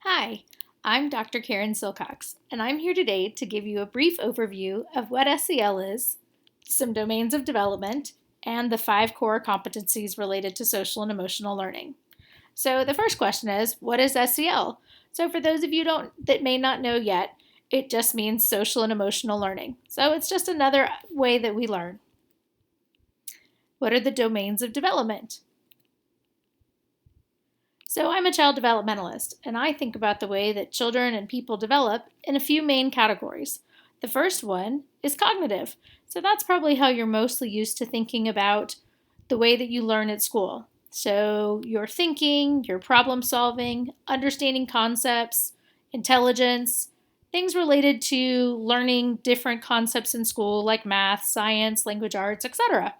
Hi, I'm Dr. Karen Silcox, and I'm here today to give you a brief overview of what SEL is, some domains of development, and the 5 core competencies related to social and emotional learning. So the first question is, what is SEL? So for those of you that may not know yet, it just means social and emotional learning. So it's just another way that we learn. What are the domains of development? So I'm a child developmentalist, and I think about the way that children and people develop in a few main categories. The first one is cognitive. So that's probably how you're mostly used to thinking about the way that you learn at school. So your thinking, your problem solving, understanding concepts, intelligence, things related to learning different concepts in school like math, science, language arts, etc.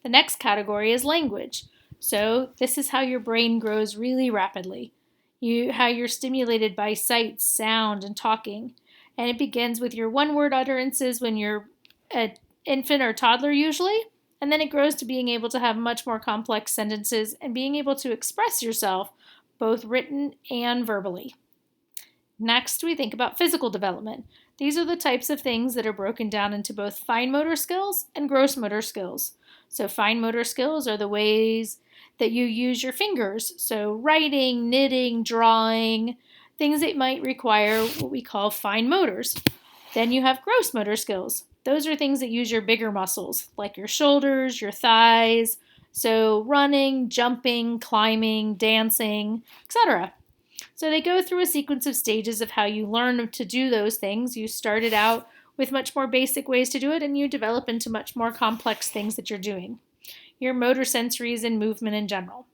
The next category is language. So this is how your brain grows really rapidly. How you're stimulated by sight, sound, and talking. And it begins with your one-word utterances when you're an infant or toddler usually, and then it grows to being able to have much more complex sentences and being able to express yourself both written and verbally. Next, we think about physical development. These are the types of things that are broken down into both fine motor skills and gross motor skills. So fine motor skills are the ways that you use your fingers. So writing, knitting, drawing, things that might require what we call fine motors. Then you have gross motor skills. Those are things that use your bigger muscles, like your shoulders, your thighs. So running, jumping, climbing, dancing, etc. So they go through a sequence of stages of how you learn to do those things. You started out with much more basic ways to do it, and you develop into much more complex things that you're doing. Your motor sensories and movement in general.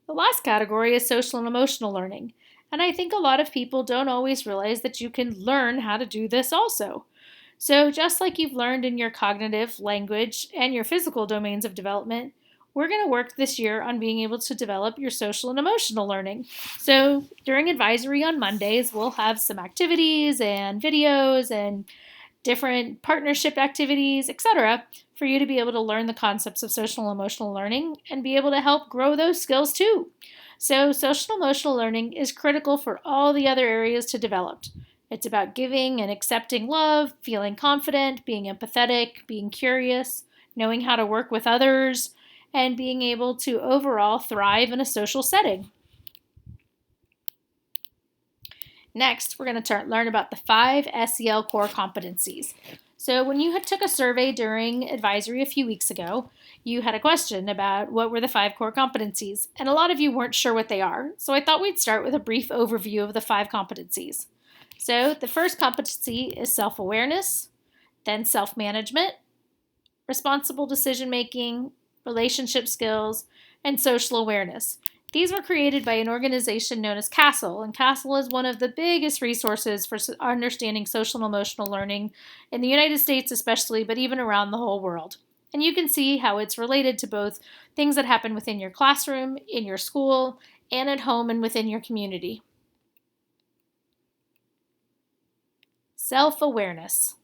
The last category is social and emotional learning, and I think a lot of people don't always realize that you can learn how to do this also. So just like you've learned in your cognitive, language, and your physical domains of development, we're going to work this year on being able to develop your social and emotional learning. So during advisory on Mondays, we'll have some activities and videos and different partnership activities, etc., for you to be able to learn the concepts of social and emotional learning and be able to help grow those skills too. So social and emotional learning is critical for all the other areas to develop. It's about giving and accepting love, feeling confident, being empathetic, being curious, knowing how to work with others, and being able to overall thrive in a social setting. Next, we're going to learn about the 5 SEL core competencies. So when you took a survey during advisory a few weeks ago, you had a question about what were the 5 core competencies, and a lot of you weren't sure what they are. So I thought we'd start with a brief overview of the 5 competencies. So the first competency is self-awareness, then self-management, responsible decision-making, relationship skills, and social awareness. These were created by an organization known as CASEL, and CASEL is one of the biggest resources for understanding social and emotional learning in the United States especially, but even around the whole world. And you can see how it's related to both things that happen within your classroom, in your school, and at home and within your community. Self-awareness.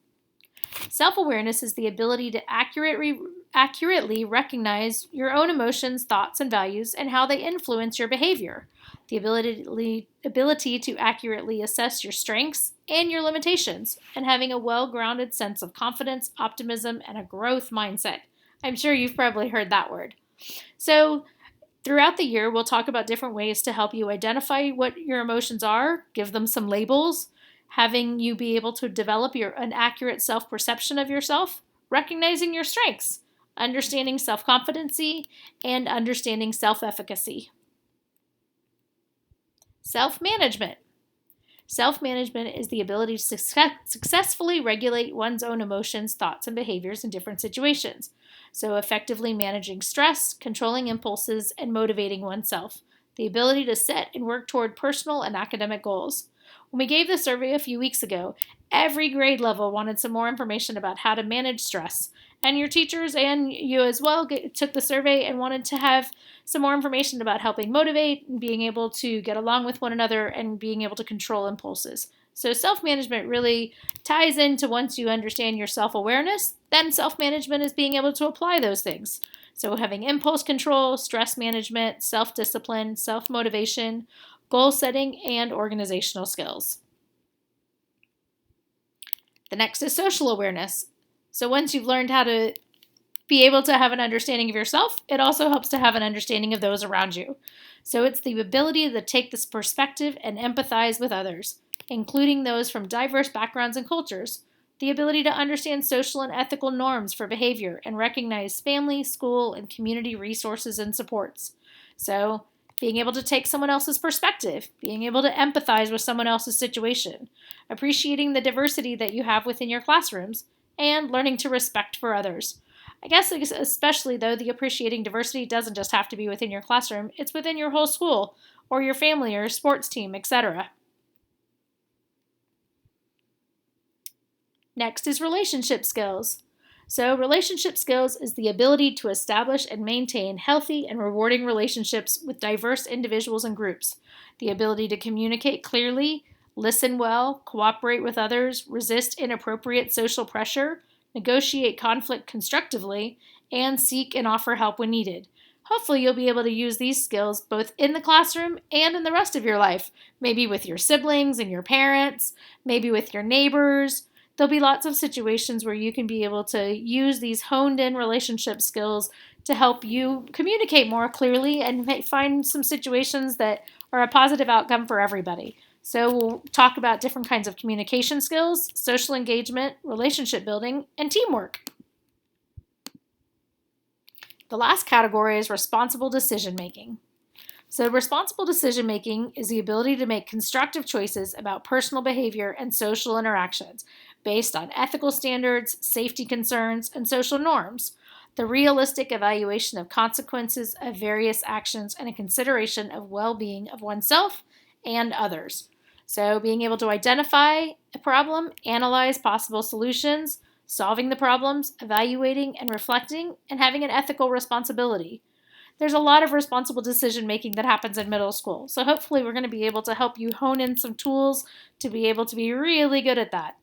Self-awareness is the ability to accurately recognize your own emotions, thoughts, and values and how they influence your behavior. The ability to accurately assess your strengths and your limitations, and having a well-grounded sense of confidence, optimism, and a growth mindset. I'm sure you've probably heard that word. So throughout the year, we'll talk about different ways to help you identify what your emotions are, give them some labels, having you be able to develop an accurate self-perception of yourself, recognizing your strengths, understanding self-competency, and understanding self-efficacy. Self-management. Self-management is the ability to successfully regulate one's own emotions, thoughts, and behaviors in different situations. So effectively managing stress, controlling impulses, and motivating oneself. The ability to set and work toward personal and academic goals. When we gave the survey a few weeks ago, every grade level wanted some more information about how to manage stress. And your teachers and you as well took the survey and wanted to have some more information about helping motivate and being able to get along with one another and being able to control impulses. So self-management really ties into once you understand your self-awareness, then self-management is being able to apply those things. So having impulse control, stress management, self-discipline, self-motivation, goal setting, and organizational skills. The next is social awareness. So once you've learned how to be able to have an understanding of yourself, it also helps to have an understanding of those around you. So it's the ability to take this perspective and empathize with others, including those from diverse backgrounds and cultures. The ability to understand social and ethical norms for behavior and recognize family, school, and community resources and supports. So being able to take someone else's perspective, being able to empathize with someone else's situation, appreciating the diversity that you have within your classrooms, and learning to respect for others. I guess especially though, the appreciating diversity doesn't just have to be within your classroom, it's within your whole school, or your family, or sports team, etc. Next is relationship skills. So relationship skills is the ability to establish and maintain healthy and rewarding relationships with diverse individuals and groups, the ability to communicate clearly, listen well, cooperate with others, resist inappropriate social pressure, negotiate conflict constructively, and seek and offer help when needed. Hopefully you'll be able to use these skills both in the classroom and in the rest of your life, maybe with your siblings and your parents, maybe with your neighbors. There'll be lots of situations where you can be able to use these honed-in relationship skills to help you communicate more clearly and find some situations that are a positive outcome for everybody. So we'll talk about different kinds of communication skills, social engagement, relationship building, and teamwork. The last category is responsible decision making. So responsible decision making is the ability to make constructive choices about personal behavior and social interactions based on ethical standards, safety concerns, and social norms. The realistic evaluation of consequences of various actions and a consideration of well-being of oneself and others. So being able to identify a problem, analyze possible solutions, solving the problems, evaluating and reflecting, and having an ethical responsibility. There's a lot of responsible decision making that happens in middle school, so hopefully we're going to be able to help you hone in some tools to be able to be really good at that.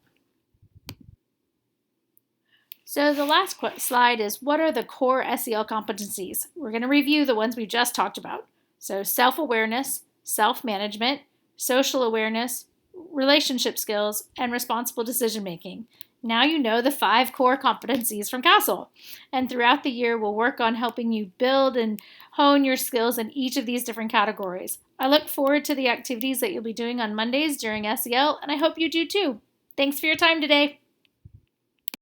So the last slide is, what are the core SEL competencies? We're going to review the ones we just talked about. So self-awareness, self-management, social awareness, relationship skills, and responsible decision making. Now you know the 5 core competencies from CASEL. And throughout the year, we'll work on helping you build and hone your skills in each of these different categories. I look forward to the activities that you'll be doing on Mondays during SEL, and I hope you do too. Thanks for your time today.